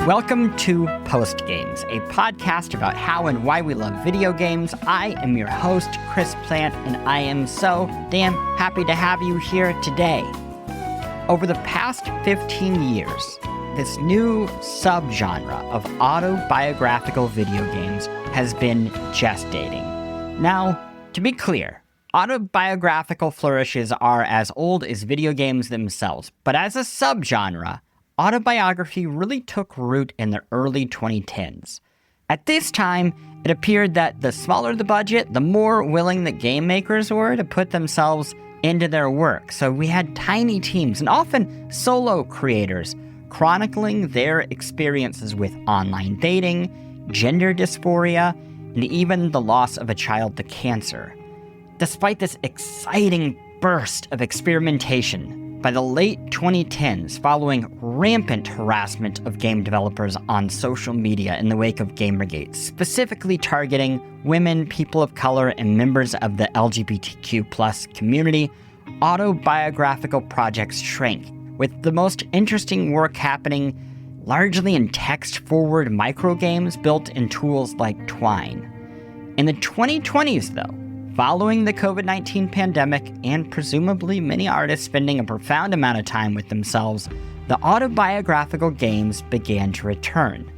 Welcome to Post Games, a podcast about how and why we love video games. I am your host, Chris Plant, and I am so damn happy to have you here today. Over the past 15 years, this new subgenre of autobiographical video games has been gestating. Now, to be clear, autobiographical flourishes are as old as video games themselves, but as a subgenre, autobiography really took root in the early 2010s. At this time, it appeared that the smaller the budget, the more willing the game makers were to put themselves into their work. So we had tiny teams and often solo creators chronicling their experiences with online dating, gender dysphoria, and even the loss of a child to cancer. Despite this exciting burst of experimentation, by the late 2010s, following rampant harassment of game developers on social media in the wake of Gamergate, specifically targeting women, people of color, and members of the LGBTQ+ community, autobiographical projects shrank, with the most interesting work happening largely in text-forward microgames built in tools like Twine. In the 2020s, though, following the COVID-19 pandemic and presumably many artists spending a profound amount of time with themselves, the autobiographical games began to return.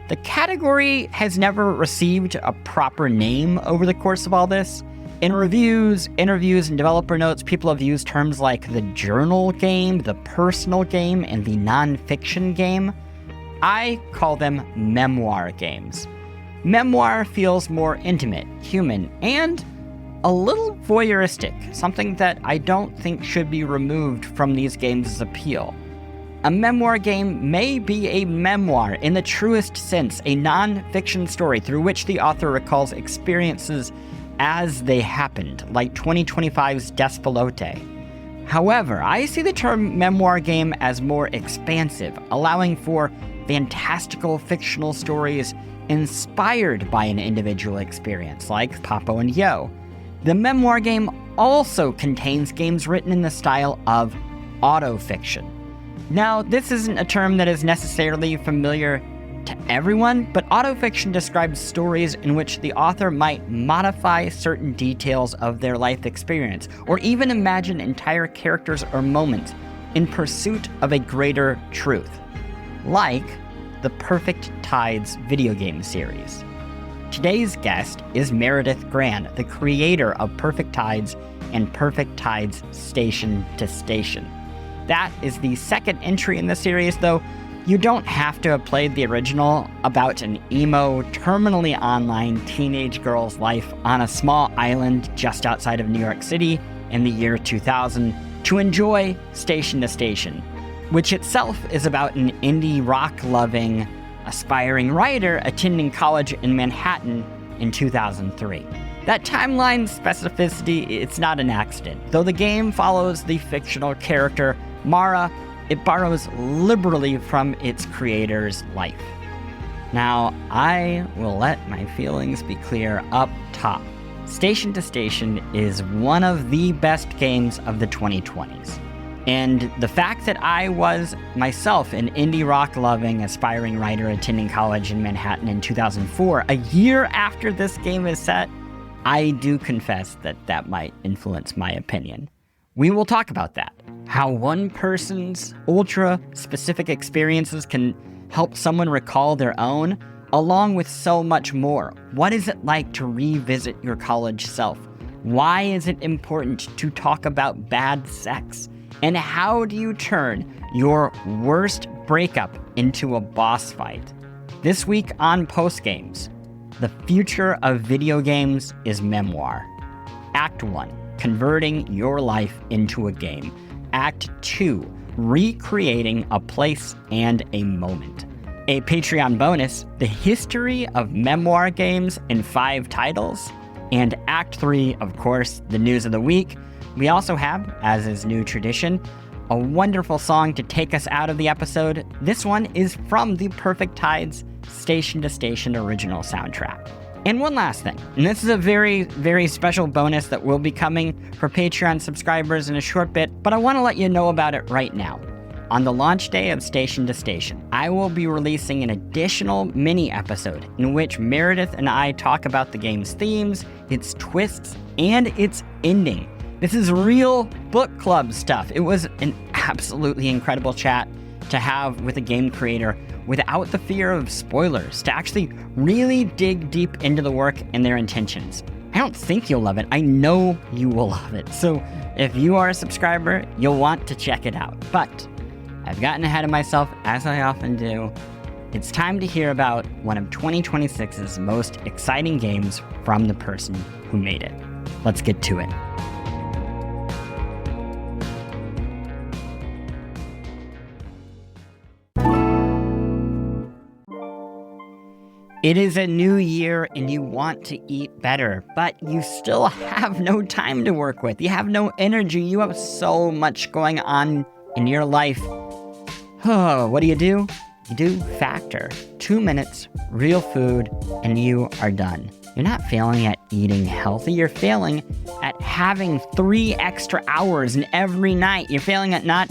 The category has never received a proper name over the course of all this. In reviews, interviews, and developer notes, people have used terms like the journal game, the personal game, and the nonfiction game. I call them memoir games. Memoir feels more intimate, human, and a little voyeuristic, something that I don't think should be removed from these games' appeal. A memoir game may be a memoir in the truest sense, a non-fiction story through which the author recalls experiences as they happened, like 2025's Despelote. However, I see the term memoir game as more expansive, allowing for fantastical fictional stories inspired by an individual experience, like Papo and Yo. The memoir game also contains games written in the style of autofiction. Now, this isn't a term that is necessarily familiar to everyone, but autofiction describes stories in which the author might modify certain details of their life experience, or even imagine entire characters or moments in pursuit of a greater truth, like the Perfect Tides video game series. Today's guest is Meredith Gran, the creator of Perfect Tides and Perfect Tides Station to Station. That is the second entry in the series, though you don't have to have played the original about an emo, terminally online teenage girl's life on a small island just outside of New York City in the year 2000 to enjoy Station to Station, which itself is about an indie rock-loving aspiring writer attending college in Manhattan in 2003. That timeline specificity, it's not an accident. Though the game follows the fictional character Mara, it borrows liberally from its creator's life. Now, I will let my feelings be clear up top. Station to Station is one of the best games of the 2020s. And the fact that I was myself an indie rock-loving, aspiring writer attending college in Manhattan in 2004, a year after this game is set, I do confess that that might influence my opinion. We will talk about that. How one person's ultra-specific experiences can help someone recall their own, along with so much more. What is it like to revisit your college self? Why is it important to talk about bad sex? And how do you turn your worst breakup into a boss fight? This week on Post Games, the future of video games is memoir. Act 1, converting your life into a game. Act 2, recreating a place and a moment. A Patreon bonus, the history of memoir games in 5 titles. And Act 3, of course, the news of the week. We also have, as is new tradition, a wonderful song to take us out of the episode. This one is from the Perfect Tides Station to Station original soundtrack. And one last thing, and this is a very, very special bonus that will be coming for Patreon subscribers in a short bit, but I want to let you know about it right now. On the launch day of Station to Station, I will be releasing an additional mini episode in which Meredith and I talk about the game's themes, its twists, and its ending. This is real book club stuff. It was an absolutely incredible chat to have with a game creator without the fear of spoilers, to actually really dig deep into the work and their intentions. I don't think you'll love it. I know you will love it. So if you are a subscriber, you'll want to check it out. But I've gotten ahead of myself, as I often do. It's time to hear about one of 2026's most exciting games from the person who made it. Let's get to it. It is a new year and you want to eat better, but you still have no time to work with. You have no energy. You have so much going on in your life. Oh, what do? You do Factor. 2 minutes, real food, and you are done. You're not failing at eating healthy. You're failing at having 3 extra hours in every night. You're failing at not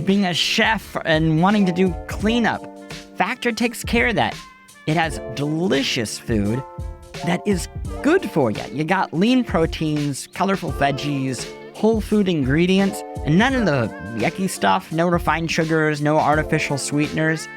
being a chef and wanting to do cleanup. Factor takes care of that. It has delicious food that is good for you. You got lean proteins, colorful veggies, whole food ingredients, and none of the yucky stuff, no refined sugars, no artificial sweeteners.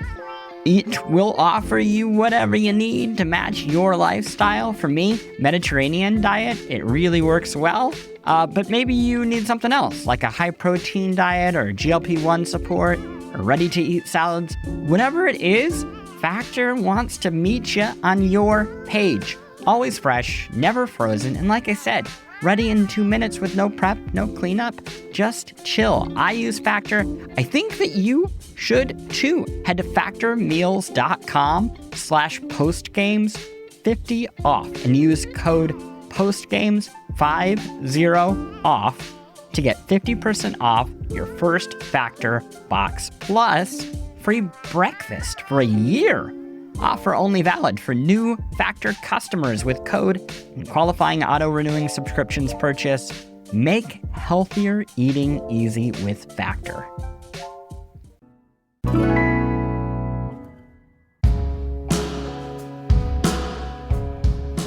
It will offer you whatever you need to match your lifestyle. For me, Mediterranean diet, it really works well. But maybe you need something else, like a high-protein diet or GLP-1 support or ready-to-eat salads. Whatever it is, Factor wants to meet you on your page. Always fresh, never frozen, and like I said, ready in 2 minutes with no prep, no cleanup, just chill. I use Factor. I think that you should too. Head to factormeals.com/postgames, 50 off, and use code postgames50 off to get 50% off your first Factor box, plus free breakfast for a year. Offer only valid for new Factor customers with code and qualifying auto-renewing subscriptions purchase. Make healthier eating easy with Factor.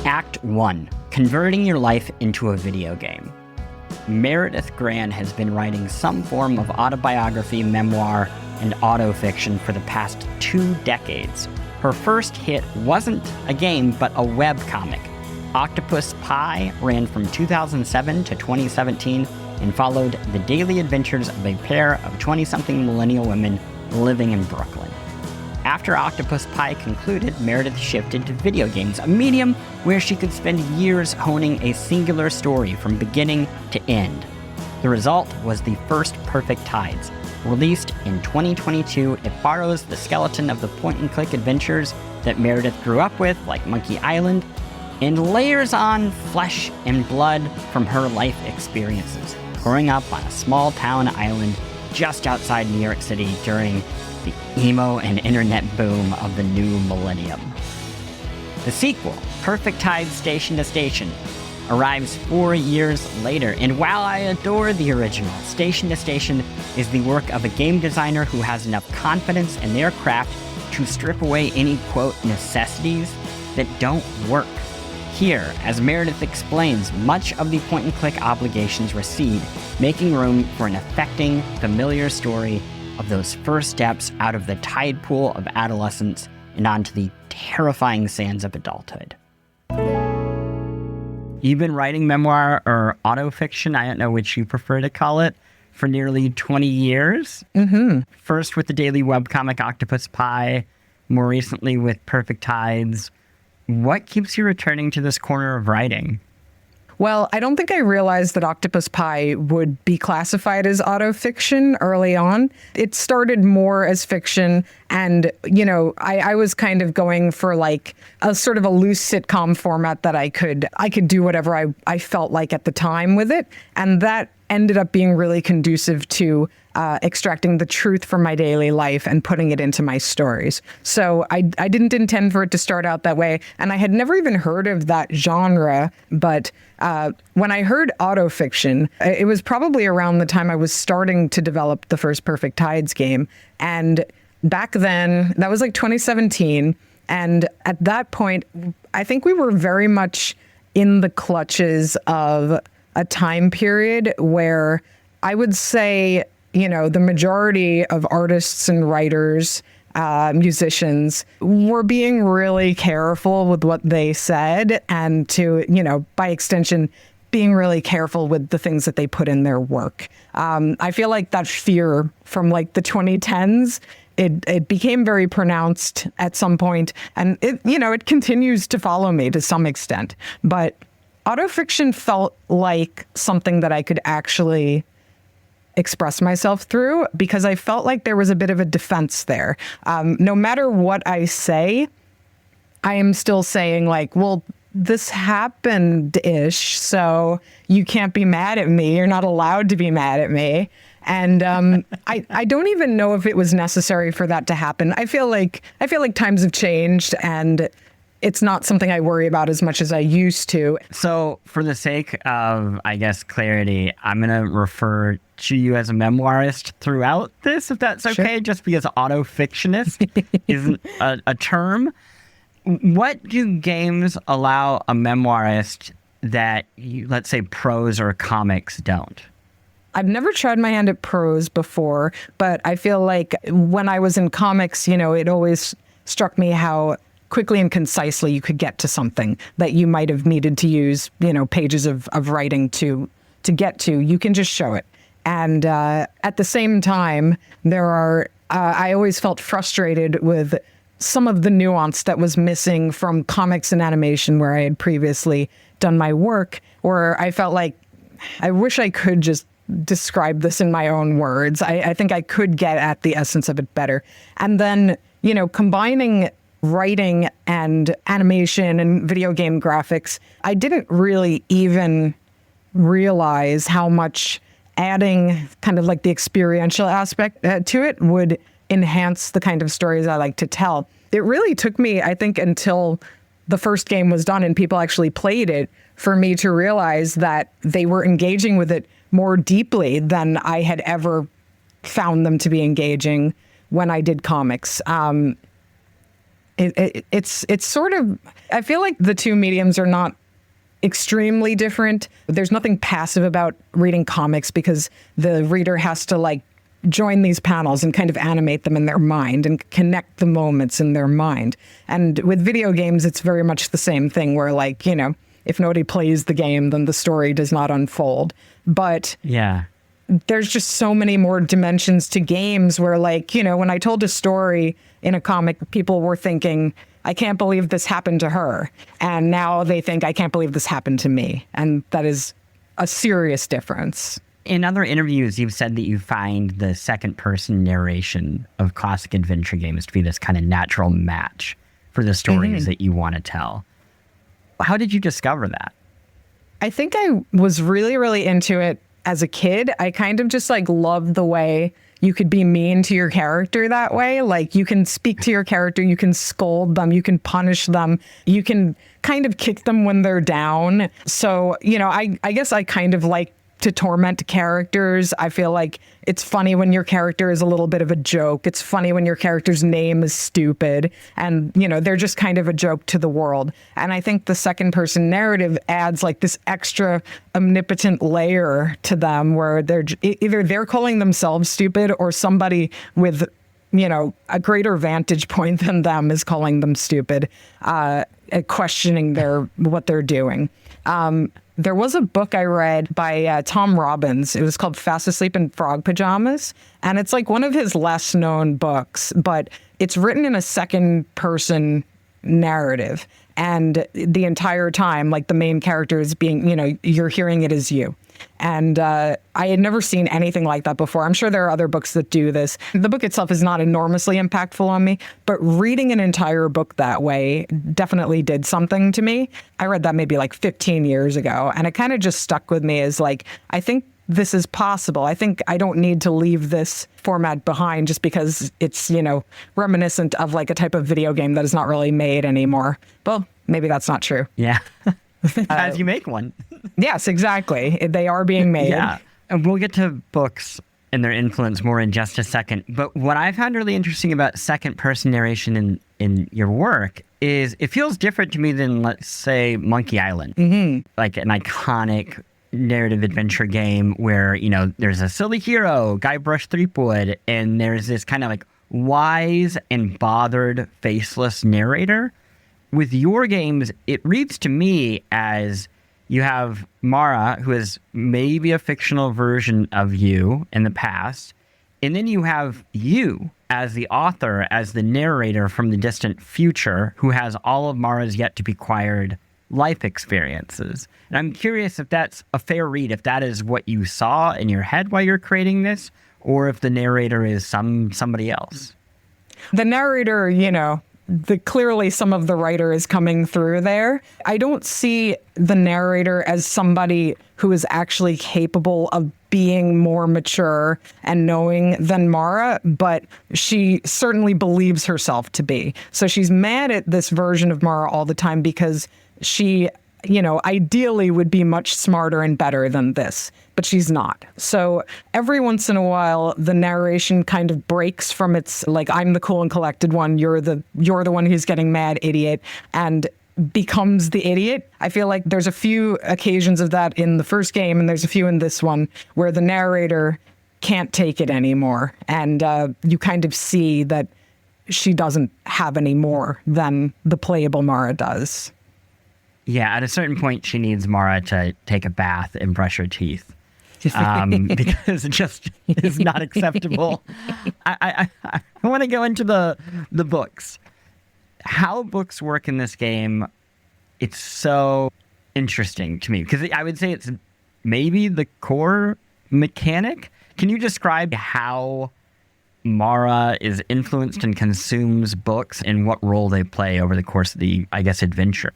Act 1. Converting your life into a video game. Meredith Gran has been writing some form of autobiography, memoir, and autofiction for the past 2 decades. Her first hit wasn't a game, but a webcomic. Octopus Pie ran from 2007 to 2017 and followed the daily adventures of a pair of 20-something millennial women living in Brooklyn. After Octopus Pie concluded, Meredith shifted to video games, a medium where she could spend years honing a singular story from beginning to end. The result was the first Perfect Tides. Released in 2022, it borrows the skeleton of the point-and-click adventures that Meredith grew up with, like Monkey Island, and layers on flesh and blood from her life experiences, growing up on a small-town island just outside New York City during the emo and internet boom of the new millennium. The sequel, Perfect Tides Station to Station, arrives 4 years later, and while I adore the original, Station to Station is the work of a game designer who has enough confidence in their craft to strip away any, quote, necessities that don't work. Here, as Meredith explains, much of the point-and-click obligations recede, making room for an affecting, familiar story of those first steps out of the tide pool of adolescence and onto the terrifying sands of adulthood. You've been writing memoir or autofiction, I don't know which you prefer to call it, for nearly 20 years. Mm-hmm. First with the daily webcomic Octopus Pie, more recently with Perfect Tides. What keeps you returning to this corner of writing? Well, I don't think I realized that Octopus Pie would be classified as autofiction early on. It started more as fiction, and, I was kind of going for like a sort of a loose sitcom format that I could do whatever I felt like at the time with it. And that ended up being really conducive to extracting the truth from my daily life and putting it into my stories. So I didn't intend for it to start out that way. And I had never even heard of that genre. But when I heard autofiction, it was probably around the time I was starting to develop the first Perfect Tides game. And back then, that was like 2017. And at that point, I think we were very much in the clutches of a time period where I would say, the majority of artists and writers, musicians were being really careful with what they said and to, by extension, being really careful with the things that they put in their work. I feel like that fear from like the 2010s, it became very pronounced at some point, and it continues to follow me to some extent. But autofiction felt like something that I could actually express myself through, because I felt like there was a bit of a defense there. No matter what I say, I am still saying like, well, this happened-ish, so you can't be mad at me. You're not allowed to be mad at me. And I don't even know if it was necessary for that to happen. I feel like times have changed, and it's not something I worry about as much as I used to. So for the sake of, I guess, clarity, I'm going to refer to you as a memoirist throughout this, if that's okay, Sure. just because autofictionist isn't a term. What do games allow a memoirist that, let's say, prose or comics don't? I've never tried my hand at prose before, but I feel like when I was in comics, it always struck me how quickly and concisely you could get to something that you might have needed to use, pages of writing to get to. You can just show it. And at the same time, I always felt frustrated with some of the nuance that was missing from comics and animation where I had previously done my work, where I felt like I wish I could just describe this in my own words. I think I could get at the essence of it better. And then, combining writing and animation and video game graphics, I didn't really even realize how much adding kind of like the experiential aspect to it would enhance the kind of stories I like to tell. It really took me, I think, until the first game was done and people actually played it for me to realize that they were engaging with it more deeply than I had ever found them to be engaging when I did comics. It's sort of, I feel like the two mediums are not extremely different. There's nothing passive about reading comics because the reader has to like join these panels and kind of animate them in their mind and connect the moments in their mind. And with video games, it's very much the same thing where like, if nobody plays the game, then the story does not unfold. But yeah, there's just so many more dimensions to games where like, when I told a story in a comic, people were thinking, I can't believe this happened to her. And now they think, I can't believe this happened to me. And that is a serious difference. In other interviews, you've said that you find the second-person narration of classic adventure games to be this kind of natural match for the stories that you want to tell. How did you discover that? I think I was really, really into it as a kid. I kind of just like loved the way you could be mean to your character that way. Like you can speak to your character, you can scold them, you can punish them, you can kind of kick them when they're down. So, I guess I kind of like to torment characters. I feel like it's funny when your character is a little bit of a joke. It's funny when your character's name is stupid and, they're just kind of a joke to the world. And I think the second person narrative adds like this extra omnipotent layer to them where they're calling themselves stupid or somebody with, a greater vantage point than them is calling them stupid, questioning what they're doing. There was a book I read by Tom Robbins. It was called Fast Asleep in Frog Pajamas. And it's like one of his less known books, but it's written in a second person narrative. And the entire time, like the main character is being, you're hearing it as you. And I had never seen anything like that before. I'm sure there are other books that do this. The book itself is not enormously impactful on me, but reading an entire book that way definitely did something to me. I read that maybe like 15 years ago, and it kind of just stuck with me as like, I think this is possible. I think I don't need to leave this format behind just because it's, reminiscent of like a type of video game that is not really made anymore. Well, maybe that's not true. Yeah. As you make one. Yes, exactly. They are being made. Yeah. And we'll get to books and their influence more in just a second. But what I found really interesting about second-person narration in your work is it feels different to me than, let's say, Monkey Island. Like an iconic narrative adventure game where, there's a silly hero, Guybrush Threepwood, and there's this kind of like wise and bothered, faceless narrator. With your games, it reads to me as you have Mara, who is maybe a fictional version of you in the past, and then you have you as the author, as the narrator from the distant future, who has all of Mara's yet to be acquired life experiences. And I'm curious if that's a fair read, if that is what you saw in your head while you're creating this, or if the narrator is somebody else. The narrator, clearly some of the writer is coming through there. I don't see the narrator as somebody who is actually capable of being more mature and knowing than Mara, but she certainly believes herself to be. So she's mad at this version of Mara all the time because she, ideally would be much smarter and better than this, but she's not. So every once in a while, the narration kind of breaks from its, like, I'm the cool and collected one, you're the one who's getting mad, idiot, and becomes the idiot. I feel like there's a few occasions of that in the first game, and there's a few in this one, where the narrator can't take it anymore. And you kind of see that she doesn't have any more than the playable Mara does. Yeah, at a certain point, she needs Mara to take a bath and brush her teeth because it just is not acceptable. I want to go into the books. How books work in this game, it's so interesting to me because I would say it's maybe the core mechanic. Can you describe how Mara is influenced and consumes books and what role they play over the course of the, adventure?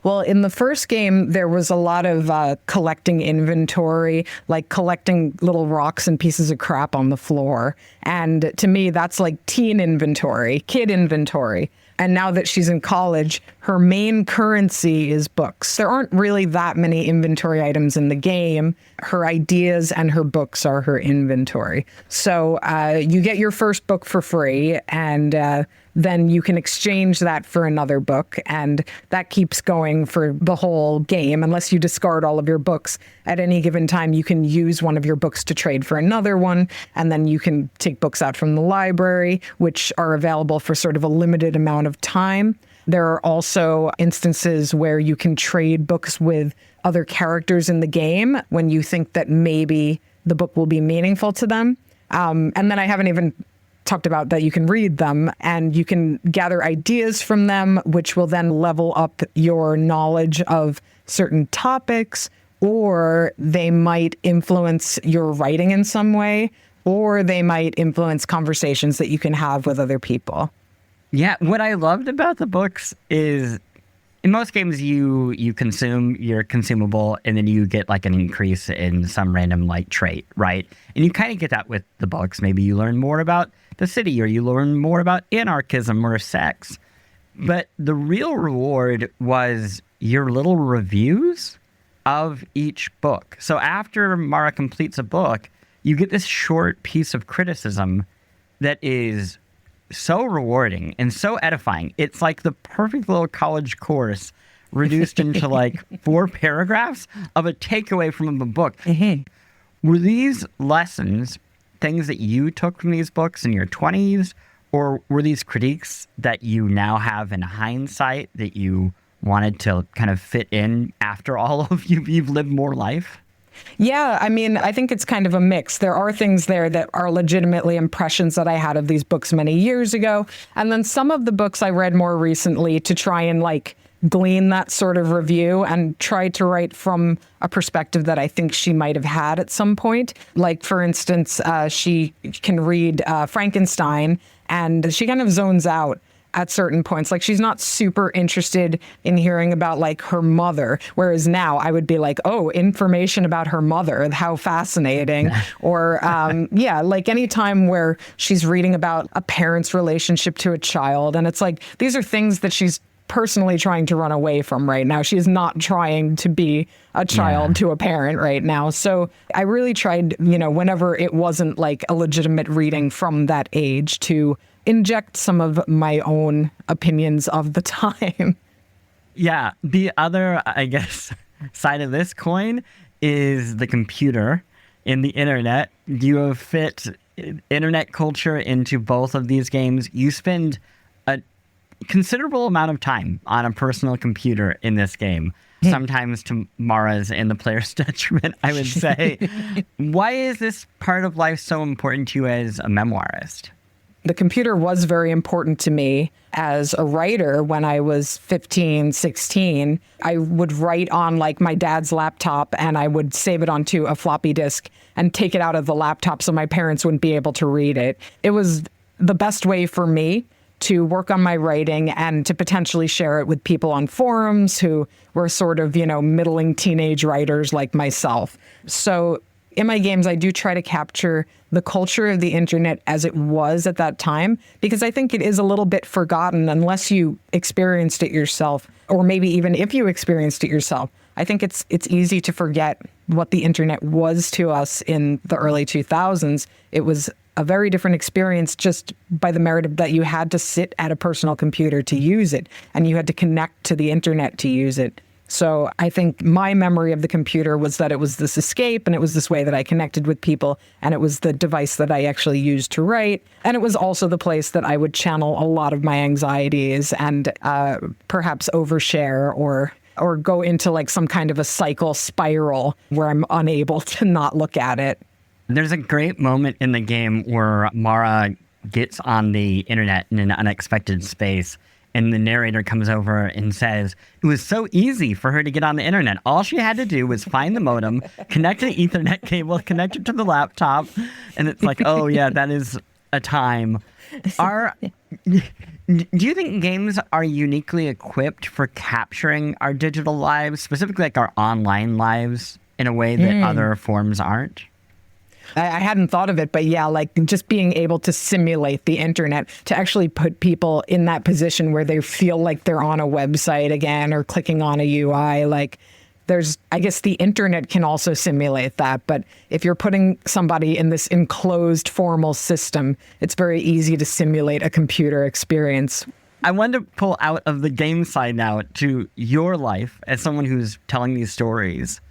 Well, in the first game, there was a lot of collecting inventory, like collecting little rocks and pieces of crap on the floor. And to me, that's like teen inventory, kid inventory. And now that she's in college, her main currency is books. There aren't really that many inventory items in the game. Her ideas and her books are her inventory. So you get your first book for free, and then you can exchange that for another book. And that keeps going for the whole game. Unless you discard all of your books at any given time, you can use one of your books to trade for another one. And then you can take books out from the library, which are available for sort of a limited amount of time. There are also instances where you can trade books with other characters in the game when you think that maybe the book will be meaningful to them. And then I haven't even talked about that you can read them and you can gather ideas from them, which will then level up your knowledge of certain topics, or they might influence your writing in some way, or they might influence conversations that you can have with other people. Yeah, what I loved about the books is in most games you consume your consumable and then you get like an increase in some random like trait, right? And you kind of get that with the books. Maybe you learn more about the city or you learn more about anarchism or sex. But the real reward was your little reviews of each book. So after Mara completes a book, you get this short piece of criticism that is so rewarding and so edifying. It's like the perfect little college course reduced into like 4 paragraphs of a takeaway from the book. Were these lessons things that you took from these books in your 20s, or were these critiques that you now have in hindsight that you wanted to kind of fit in after all of you've lived more life? Yeah, I mean, I think it's kind of a mix. There are things there that are legitimately impressions that I had of these books many years ago. And then some of the books I read more recently to try and like glean that sort of review and try to write from a perspective that I think she might have had at some point. Like, for instance, she can read Frankenstein and she kind of zones out at certain points. Like, she's not super interested in hearing about like her mother, whereas now I would be like, oh, information about her mother, how fascinating. Or yeah, like anytime where she's reading about a parent's relationship to a child, and it's like, these are things that she's personally trying to run away from right now. She is not trying to be a child to a parent right now. So I really tried, whenever it wasn't like a legitimate reading from that age, to inject some of my own opinions of the time. Yeah. The other, I guess, side of this coin is the computer and the internet. You have fit internet culture into both of these games. You spend a considerable amount of time on a personal computer in this game, sometimes to Mara's and the player's detriment, I would say. Why is this part of life so important to you as a memoirist? The computer was very important to me as a writer when I was 15, 16. I would write on like my dad's laptop, and I would save it onto a floppy disk and take it out of the laptop so my parents wouldn't be able to read it. It was the best way for me to work on my writing and to potentially share it with people on forums who were sort of, middling teenage writers like myself. So in my games, I do try to capture the culture of the internet as it was at that time, because I think it is a little bit forgotten unless you experienced it yourself, or maybe even if you experienced it yourself. I think it's easy to forget what the internet was to us in the early 2000s. It was a very different experience just by the merit of that you had to sit at a personal computer to use it, and you had to connect to the internet to use it. So I think my memory of the computer was that it was this escape, and it was this way that I connected with people, and it was the device that I actually used to write. And it was also the place that I would channel a lot of my anxieties and perhaps overshare or go into like some kind of a cycle spiral where I'm unable to not look at it. There's a great moment in the game where Mara gets on the internet in an unexpected space, and the narrator comes over and says it was so easy for her to get on the internet. All she had to do was find the modem, connect an Ethernet cable, connect it to the laptop, and it's like, oh yeah, that is a time. Do you think games are uniquely equipped for capturing our digital lives, specifically like our online lives, in a way that other forms aren't? I hadn't thought of it, but yeah, like just being able to simulate the internet, to actually put people in that position where they feel like they're on a website again or clicking on a UI. Like I guess the internet can also simulate that. But if you're putting somebody in this enclosed formal system, it's very easy to simulate a computer experience. I wanted to pull out of the game side now to your life as someone who's telling these stories.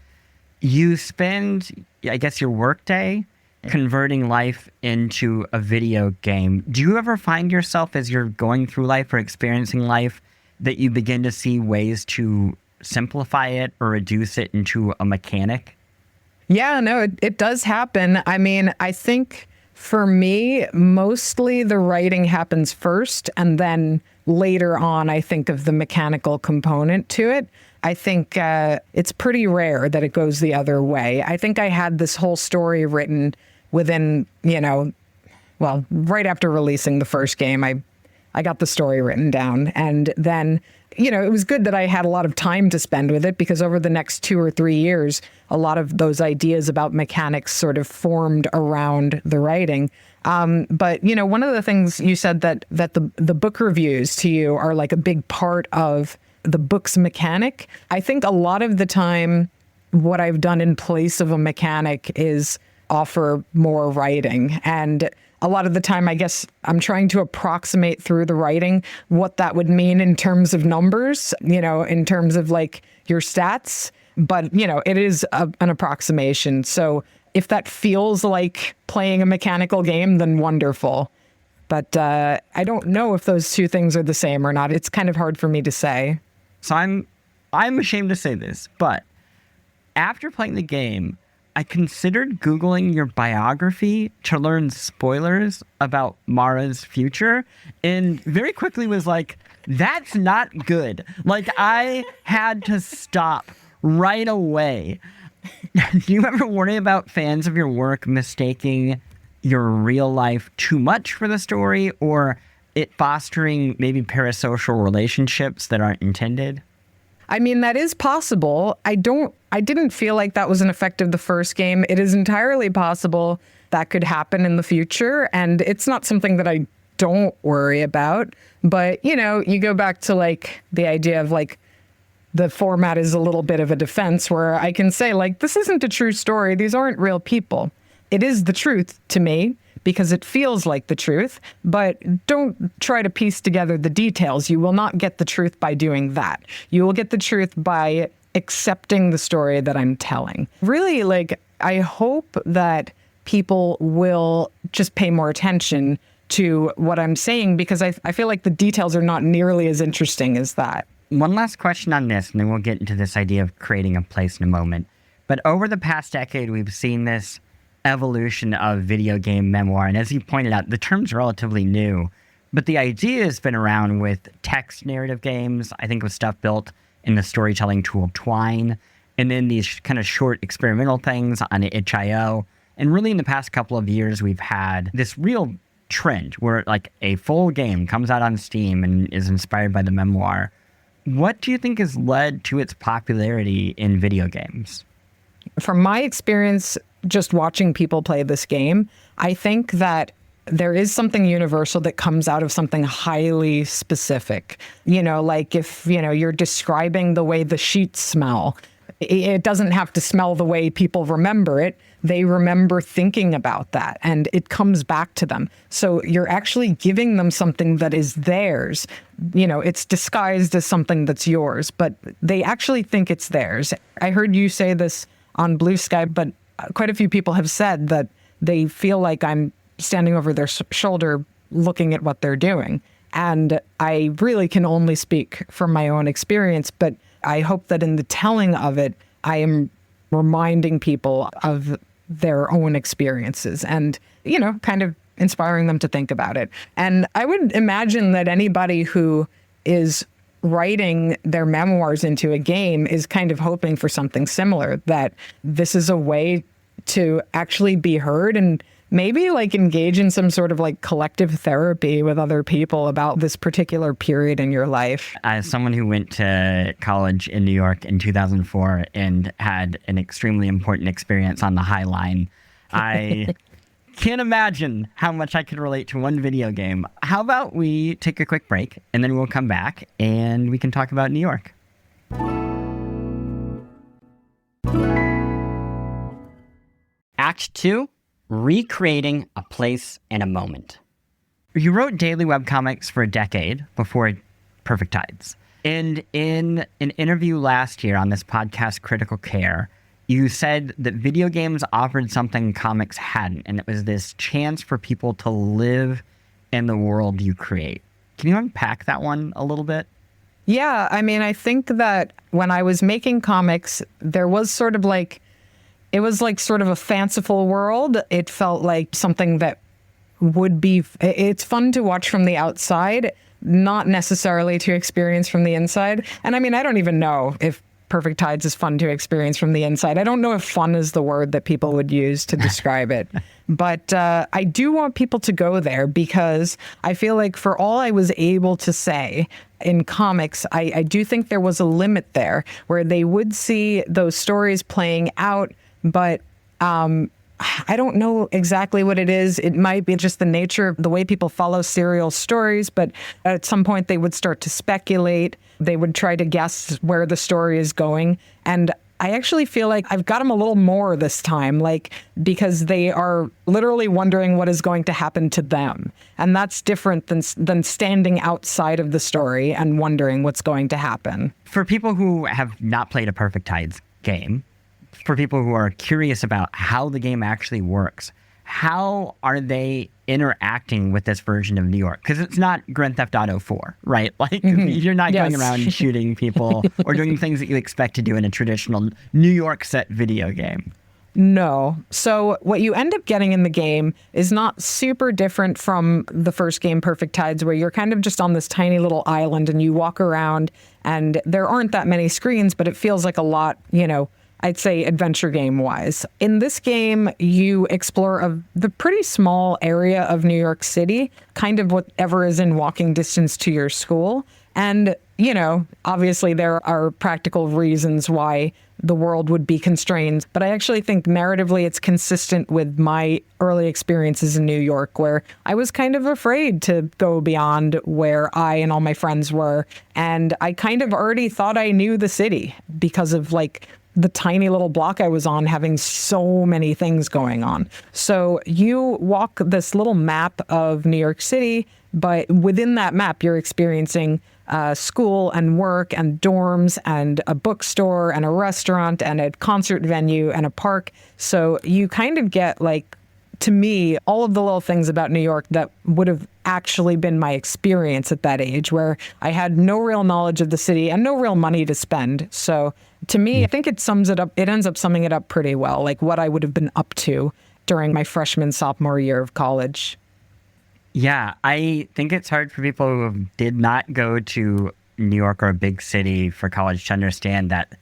You spend, I guess, your workday converting life into a video game. Do you ever find yourself as you're going through life or experiencing life that you begin to see ways to simplify it or reduce it into a mechanic? Yeah, no, it does happen. I mean, I think for me, mostly the writing happens first, and then later on, I think of the mechanical component to it. I think it's pretty rare that it goes the other way. I think I had this whole story written within, right after releasing the first game, I got the story written down. And then, it was good that I had a lot of time to spend with it, because over the next 2 or 3 years, a lot of those ideas about mechanics sort of formed around the writing. But, one of the things you said that the book reviews to you are like a big part of the book's mechanic. I think a lot of the time, what I've done in place of a mechanic is offer more writing. And a lot of the time, I guess I'm trying to approximate through the writing what that would mean in terms of numbers, in terms of like your stats. But, it is an approximation. So if that feels like playing a mechanical game, then wonderful. But I don't know if those two things are the same or not. It's kind of hard for me to say. So I'm ashamed to say this, but after playing the game, I considered Googling your biography to learn spoilers about Mara's future, and very quickly was like, that's not good. Like, I had to stop right away. Do you ever worry about fans of your work mistaking your real life too much for the story, or it fostering maybe parasocial relationships that aren't intended? I mean, that is possible. I didn't feel like that was an effect of the first game. It is entirely possible that could happen in the future. And it's not something that I don't worry about. But, you go back to like the idea of like the format is a little bit of a defense where I can say like, this isn't a true story. These aren't real people. It is the truth to me because it feels like the truth, but don't try to piece together the details. You will not get the truth by doing that. You will get the truth by accepting the story that I'm telling. Really, like, I hope that people will just pay more attention to what I'm saying because I feel like the details are not nearly as interesting as that. One last question on this, and then we'll get into this idea of creating a place in a moment. But over the past decade, we've seen this evolution of video game memoir. And as you pointed out, the term's relatively new, but the idea has been around with text narrative games. I think with stuff built in the storytelling tool Twine, and then these kind of short experimental things on itch.io. And really in the past couple of years, we've had this real trend where like a full game comes out on Steam and is inspired by the memoir. What do you think has led to its popularity in video games? From my experience, just watching people play this game, I think that there is something universal that comes out of something highly specific. Like if, you're describing the way the sheets smell, it doesn't have to smell the way people remember it. They remember thinking about that and it comes back to them. So you're actually giving them something that is theirs. It's disguised as something that's yours, but they actually think it's theirs. I heard you say this on Blue Sky, but quite a few people have said that they feel like I'm standing over their shoulder looking at what they're doing. And I really can only speak from my own experience, but I hope that in the telling of it, I am reminding people of their own experiences and, kind of inspiring them to think about it. And I would imagine that anybody who is writing their memoirs into a game is kind of hoping for something similar, that this is a way to actually be heard and maybe like engage in some sort of like collective therapy with other people about this particular period in your life. As someone who went to college in New York in 2004 and had an extremely important experience on the High Line, I can't imagine how much I could relate to one video game. How about we take a quick break and then we'll come back and we can talk about New York. Act 2, recreating a place and a moment. You wrote daily webcomics for a decade before Perfect Tides. And in an interview last year on this podcast, Critical Care, you said that video games offered something comics hadn't, and it was this chance for people to live in the world you create. Can you unpack that one a little bit? Yeah, I mean, I think that when I was making comics, there was sort of like, it was like sort of a fanciful world. It felt like something that would be, it's fun to watch from the outside, not necessarily to experience from the inside. And I mean, I don't even know if Perfect Tides is fun to experience from the inside. I don't know if fun is the word that people would use to describe it. But I do want people to go there because I feel like for all I was able to say in comics, I do think there was a limit there where they would see those stories playing out, but I don't know exactly what it is. It might be just the nature of the way people follow serial stories, but at some point they would start to speculate. They would try to guess where the story is going. And I actually feel like I've got them a little more this time, like, because they are literally wondering what is going to happen to them. And that's different than standing outside of the story and wondering what's going to happen. For people who have not played a Perfect Tides game, for people who are curious about how the game actually works, how are they interacting with this version of New York? Because it's not Grand Theft Auto 4, right? Like, you're not going around shooting people or doing things that you expect to do in a traditional New York set video game. No. So what you end up getting in the game is not super different from the first game, Perfect Tides, where you're kind of just on this tiny little island and you walk around and there aren't that many screens, but it feels like a lot, I'd say adventure game wise. In this game, you explore the pretty small area of New York City, kind of whatever is in walking distance to your school. And, obviously there are practical reasons why the world would be constrained. But I actually think narratively it's consistent with my early experiences in New York, where I was kind of afraid to go beyond where I and all my friends were. And I kind of already thought I knew the city because of the tiny little block I was on having so many things going on. So you walk this little map of New York City, but within that map, you're experiencing school and work and dorms and a bookstore and a restaurant and a concert venue and a park. So you kind of get, to me, all of the little things about New York that would have actually been my experience at that age, where I had no real knowledge of the city and no real money to spend. So to me, I think it sums it up. It ends up summing it up pretty well, like what I would have been up to during my freshman, sophomore year of college. Yeah, I think it's hard for people who did not go to New York or a big city for college to understand that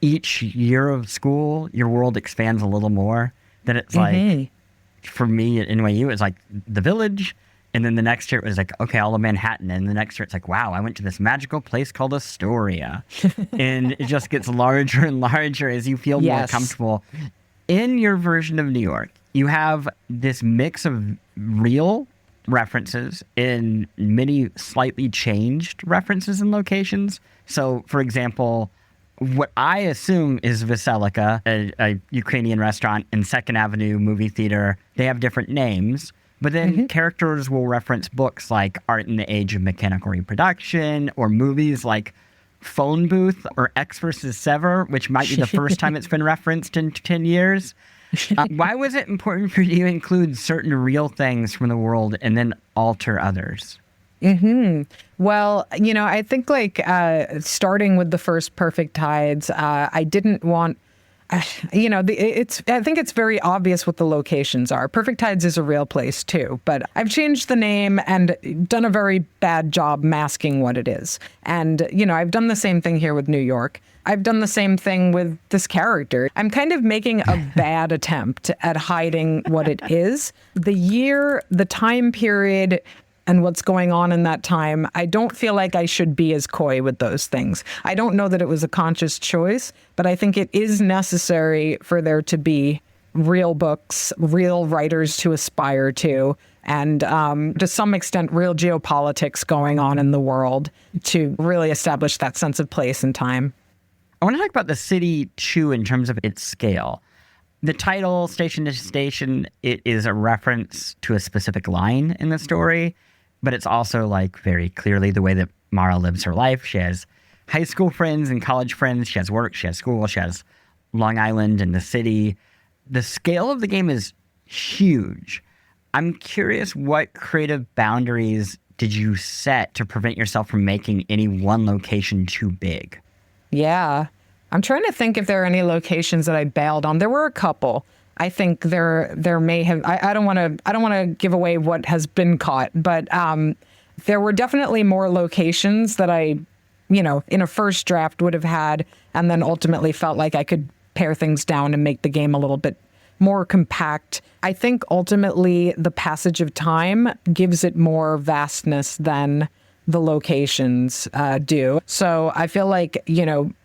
each year of school, your world expands a little more. That it's like, for me at NYU, it's like the Village. And then the next year it was like, okay, all of Manhattan. And the next year it's like, wow, I went to this magical place called Astoria. And it just gets larger and larger as you feel more comfortable. In your version of New York, you have this mix of real references and many slightly changed references and locations. So, for example, what I assume is Veselika, a Ukrainian restaurant, and Second Avenue movie theater, they have different names. But then characters will reference books like Art in the Age of Mechanical Reproduction, or movies like Phone Booth or X vs. Sever, which might be the first time it's been referenced in 10 years. Why was it important for you to include certain real things from the world and then alter others? Well, I think starting with the first Perfect Tides, I didn't want, I think it's very obvious what the locations are. Perfect Tides is a real place too, but I've changed the name and done a very bad job masking what it is. And, I've done the same thing here with New York. I've done the same thing with this character. I'm kind of making a bad attempt at hiding what it is. The year, the time period, and what's going on in that time, I don't feel like I should be as coy with those things. I don't know that it was a conscious choice, but I think it is necessary for there to be real books, real writers to aspire to, and to some extent, real geopolitics going on in the world to really establish that sense of place and time. I want to talk about the city, too, in terms of its scale. The title, Station to Station, it is a reference to a specific line in the story, but it's also very clearly the way that Mara lives her life. She has high school friends and college friends. She has work. She has school. She has Long Island and the city. The scale of the game is huge. I'm curious, what creative boundaries did you set to prevent yourself from making any one location too big? Yeah. I'm trying to think if there are any locations that I bailed on. There were a couple. I think there may have. I don't want to give away what has been caught, but there were definitely more locations that I, in a first draft would have had, and then ultimately felt like I could pare things down and make the game a little bit more compact. I think ultimately the passage of time gives it more vastness than the locations do. So I feel like,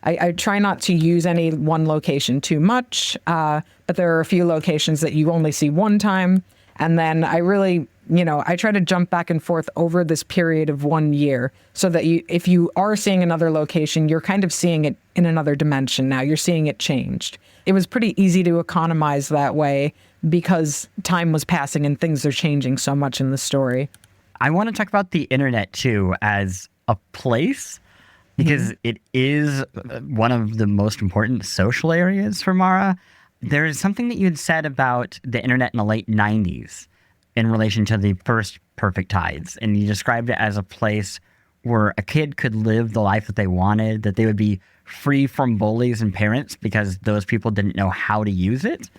I try not to use any one location too much, but there are a few locations that you only see one time. And then I really, I try to jump back and forth over this period of 1 year so that if you are seeing another location, you're kind of seeing it in another dimension now. You're seeing it changed. It was pretty easy to economize that way because time was passing and things are changing so much in the story. I want to talk about the internet, too, as a place, because it is one of the most important social areas for Mara. There is something that you had said about the internet in the late 90s in relation to the first Perfect Tides, and you described it as a place where a kid could live the life that they wanted, that they would be free from bullies and parents because those people didn't know how to use it.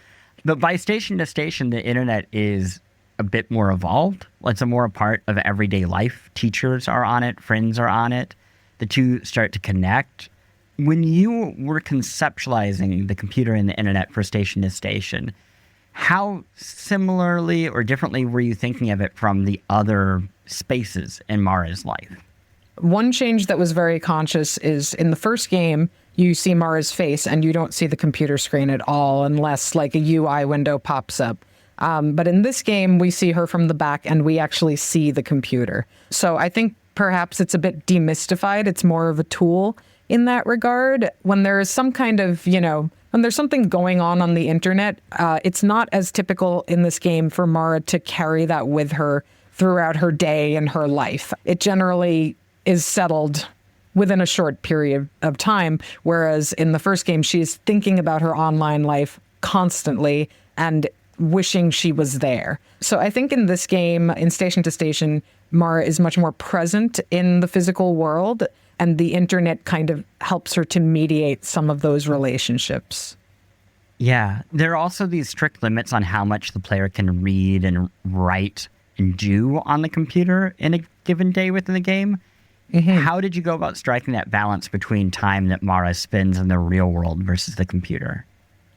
But by Station to Station, the internet is a bit more evolved. It's more a part of everyday life. Teachers are on it. Friends are on it. The two start to connect. When you were conceptualizing the computer and the internet for Station to Station, how similarly or differently were you thinking of it from the other spaces in Mara's life? One change that was very conscious is in the first game, you see Mara's face and you don't see the computer screen at all unless like a UI window pops up. But in this game, we see her from the back and we actually see the computer. So I think perhaps it's a bit demystified. It's more of a tool in that regard. When there is some kind of, when there's something going on the internet, it's not as typical in this game for Mara to carry that with her throughout her day and her life. It generally is settled within a short period of time, whereas in the first game, she's thinking about her online life constantly and wishing she was there. So I think in this game, in Station to Station, Mara is much more present in the physical world, and the internet kind of helps her to mediate some of those relationships. Yeah, there are also these strict limits on how much the player can read and write and do on the computer in a given day within the game. Mm-hmm. How did you go about striking that balance between time that Mara spends in the real world versus the computer?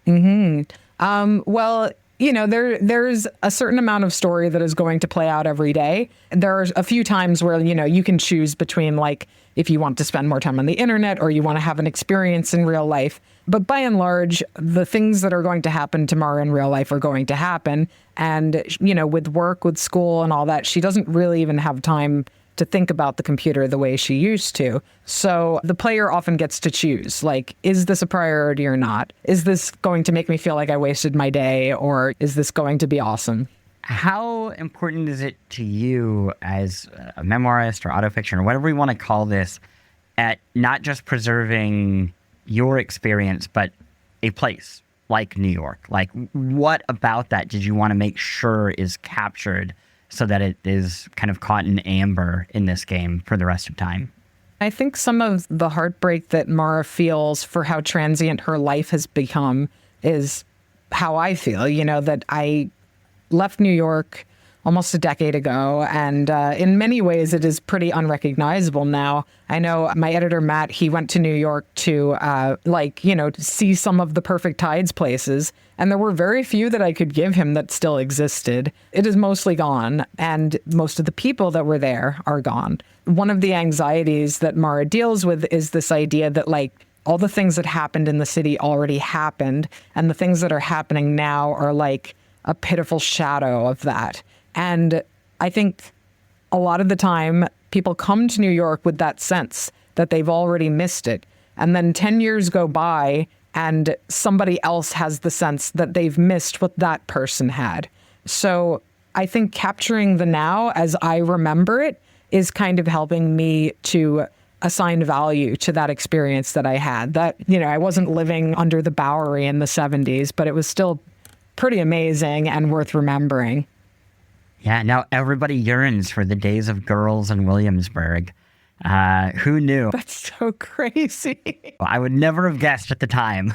Well, there's a certain amount of story that is going to play out every day. There are a few times where, you can choose between like if you want to spend more time on the internet or you want to have an experience in real life. But by and large, the things that are going to happen to Mara in real life are going to happen. And, with work, with school and all that, she doesn't really even have time to think about the computer the way she used to. So the player often gets to choose, like, is this a priority or not? Is this going to make me feel like I wasted my day, or is this going to be awesome? How important is it to you as a memoirist or autofiction or whatever we want to call this at not just preserving your experience, but a place like New York? Like, what about that did you want to make sure is captured so that it is kind of caught in amber in this game for the rest of time? I think some of the heartbreak that Mara feels for how transient her life has become is how I feel, that I left New York almost a decade ago, and in many ways it is pretty unrecognizable now. I know my editor, Matt, he went to New York to to see some of the Perfect Tides places, and there were very few that I could give him that still existed. It is mostly gone, and most of the people that were there are gone. One of the anxieties that Mara deals with is this idea that all the things that happened in the city already happened, and the things that are happening now are like a pitiful shadow of that. And I think a lot of the time people come to New York with that sense that they've already missed it. And then 10 years go by and somebody else has the sense that they've missed what that person had. So I think capturing the now as I remember it is kind of helping me to assign value to that experience that I had. That, I wasn't living under the Bowery in the 70s, but it was still pretty amazing and worth remembering. Yeah, now everybody yearns for the days of girls in Williamsburg. Who knew? That's so crazy. I would never have guessed at the time.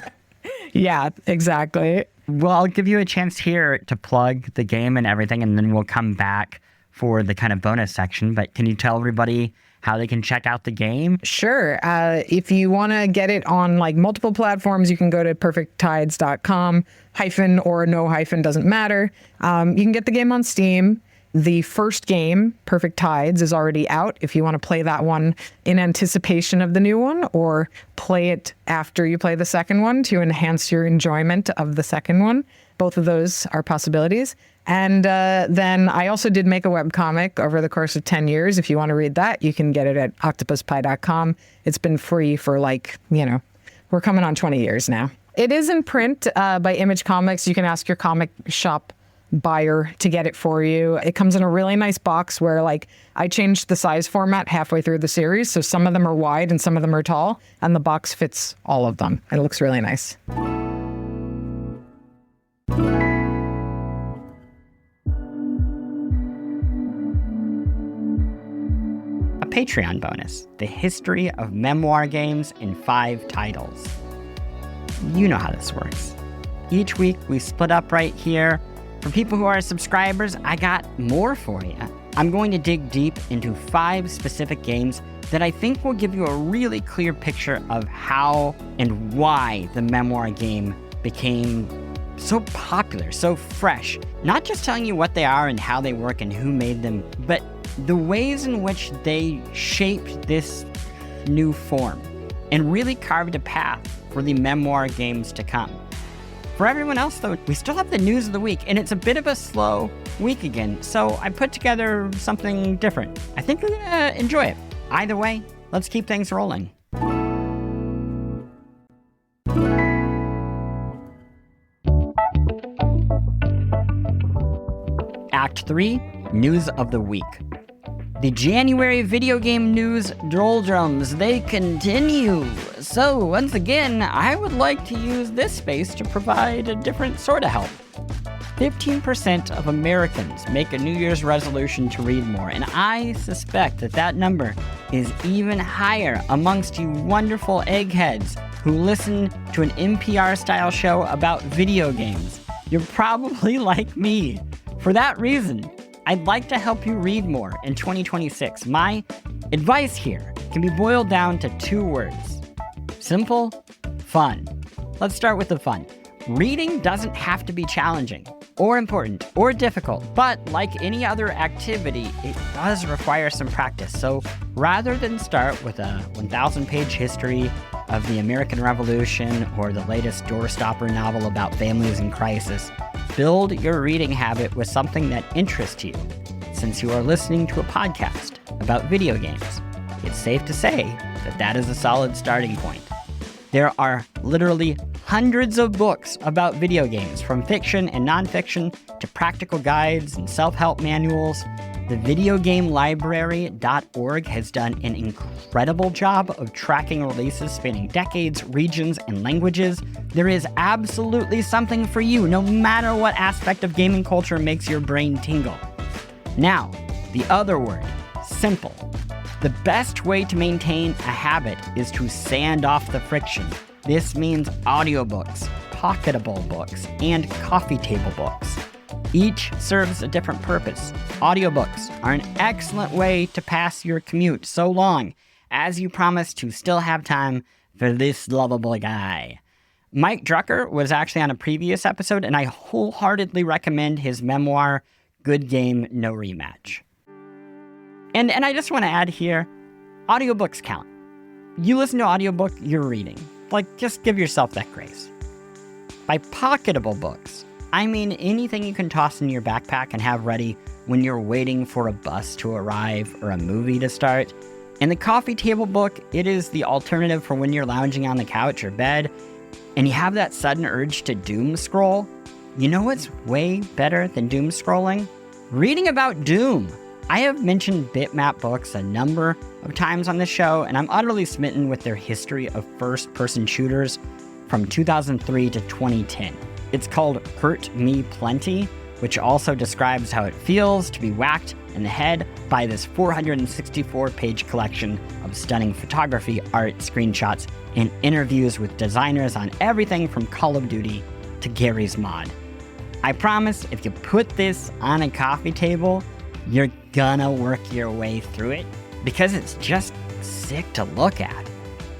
Yeah, exactly. Well, I'll give you a chance here to plug the game and everything, and then we'll come back for the kind of bonus section. But can you tell everybody how they can check out the game? Sure. If you want to get it on multiple platforms, you can go to perfecttides.com, hyphen or no hyphen, doesn't matter. You can get the game on Steam. The first game, Perfect Tides, is already out if you want to play that one in anticipation of the new one, or play it after you play the second one to enhance your enjoyment of the second one. Both of those are possibilities. And then I also did make a webcomic over the course of 10 years. If you want to read that, you can get it at octopuspie.com. It's been free for we're coming on 20 years now. It is in print by Image Comics. You can ask your comic shop buyer to get it for you. It comes in a really nice box where I changed the size format halfway through the series. So some of them are wide and some of them are tall, and the box fits all of them. It looks really nice. Patreon bonus, the history of memoir games in 5 titles. You know how this works. Each week we split up right here. For people who are subscribers, I got more for you. I'm going to dig deep into 5 specific games that I think will give you a really clear picture of how and why the memoir game became so popular, so fresh. Not just telling you what they are and how they work and who made them, but the ways in which they shaped this new form and really carved a path for the memoir games to come. For everyone else, though, we still have the news of the week, and it's a bit of a slow week again, so I put together something different. I think you're gonna enjoy it. Either way, let's keep things rolling. Act 3, News of the Week. The January video game news doldrums, they continue. So once again, I would like to use this space to provide a different sort of help. 15% of Americans make a New Year's resolution to read more, and I suspect that number is even higher amongst you wonderful eggheads who listen to an NPR-style show about video games. You're probably like me. For that reason, I'd like to help you read more in 2026. My advice here can be boiled down to 2 words. Simple, fun. Let's start with the fun. Reading doesn't have to be challenging, or important, or difficult, but like any other activity, it does require some practice. So rather than start with a 1,000-page history of the American Revolution or the latest doorstopper novel about families in crisis, build your reading habit with something that interests you. Since you are listening to a podcast about video games, it's safe to say that is a solid starting point. There are literally hundreds of books about video games, from fiction and nonfiction to practical guides and self-help manuals. The videogamelibrary.org has done an incredible job of tracking releases spanning decades, regions, and languages. There is absolutely something for you, no matter what aspect of gaming culture makes your brain tingle. Now, the other word, simple. The best way to maintain a habit is to sand off the friction. This means audiobooks, pocketable books, and coffee table books. Each serves a different purpose. Audiobooks are an excellent way to pass your commute so long as you promise to still have time for this lovable guy. Mike Drucker was actually on a previous episode, and I wholeheartedly recommend his memoir, Good Game, No Rematch. And I just want to add here, audiobooks count. You listen to audiobook, you're reading. Just give yourself that grace. By pocketable books, I mean anything you can toss in your backpack and have ready when you're waiting for a bus to arrive or a movie to start. In the coffee table book, it is the alternative for when you're lounging on the couch or bed and you have that sudden urge to doom scroll. You know what's way better than doom scrolling? Reading about Doom. I have mentioned Bitmap Books a number of times on the show, and I'm utterly smitten with their history of first-person shooters from 2003 to 2010. It's called Hurt Me Plenty, which also describes how it feels to be whacked in the head by this 464-page collection of stunning photography, art, screenshots, and interviews with designers on everything from Call of Duty to Garry's Mod. I promise if you put this on a coffee table, you're gonna work your way through it because it's just sick to look at.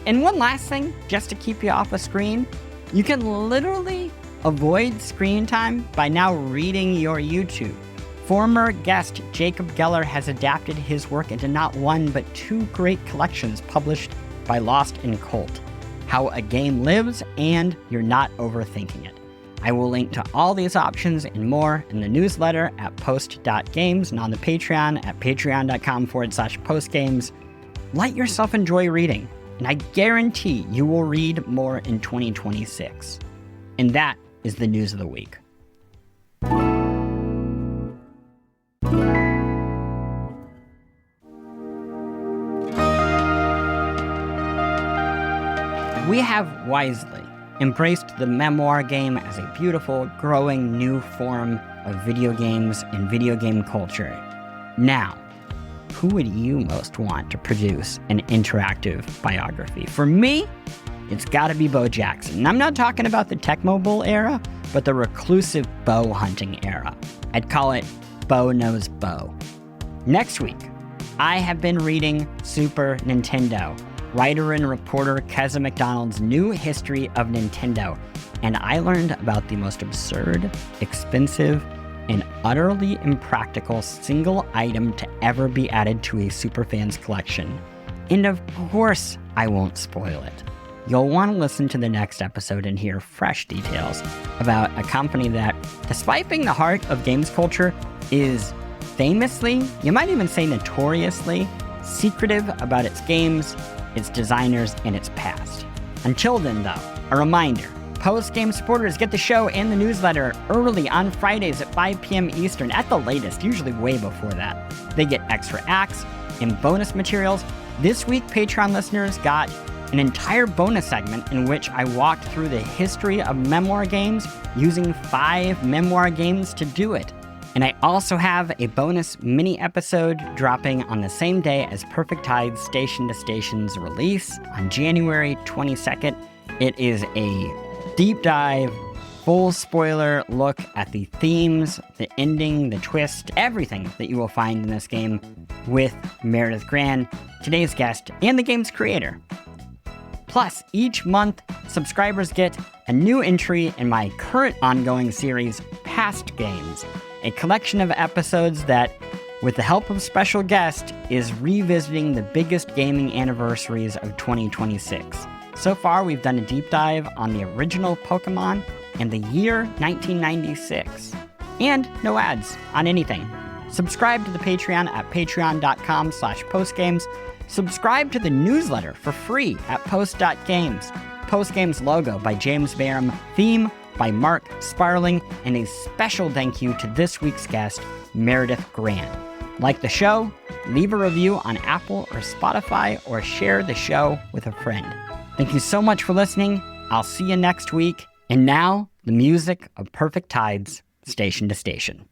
And one last thing, just to keep you off a screen, you can literally avoid screen time by now reading your YouTube. Former guest Jacob Geller has adapted his work into not one but 2 great collections published by Lost in Cult, How a Game Lives and You're Not Overthinking It. I will link to all these options and more in the newsletter at post.games and on the Patreon at patreon.com/postgames. Let yourself enjoy reading, and I guarantee you will read more in 2026. And that is the news of the week. We have wisely embraced the memoir game as a beautiful, growing new form of video games and video game culture. Now, who would you most want to produce an interactive biography? For me, it's gotta be Bo Jackson. And I'm not talking about the Tecmo Bowl era, but the reclusive bow hunting era. I'd call it Bo Knows Bo. Next week, I have been reading Super Nintendo, writer and reporter Keza McDonald's new history of Nintendo, and I learned about the most absurd, expensive, and utterly impractical single item to ever be added to a Superfans collection. And of course, I won't spoil it. You'll want to listen to the next episode and hear fresh details about a company that, despite being the heart of games culture, is famously, you might even say notoriously, secretive about its games, its designers, and its past. Until then, though, a reminder, post-game supporters get the show and the newsletter early on Fridays at 5 p.m. Eastern at the latest, usually way before that. They get extra acts and bonus materials. This week, Patreon listeners got an entire bonus segment in which I walked through the history of memoir games using 5 memoir games to do it. And I also have a bonus mini episode dropping on the same day as Perfect Tides Station to Station's release on January 22nd. It is a deep dive, full spoiler look at the themes, the ending, the twist, everything that you will find in this game with Meredith Gran, today's guest, and the game's creator. Plus, each month, subscribers get a new entry in my current ongoing series, Past Games, a collection of episodes that, with the help of special guests, is revisiting the biggest gaming anniversaries of 2026. So far, we've done a deep dive on the original Pokemon and the year 1996. And no ads on anything. Subscribe to the Patreon at patreon.com/postgames. Subscribe to the newsletter for free at post.games. Postgames logo by James Barham, theme by Mark Sparling, and a special thank you to this week's guest, Meredith Gran. Like the show, leave a review on Apple or Spotify, or share the show with a friend. Thank you so much for listening. I'll see you next week. And now, the music of Perfect Tides, Station to Station.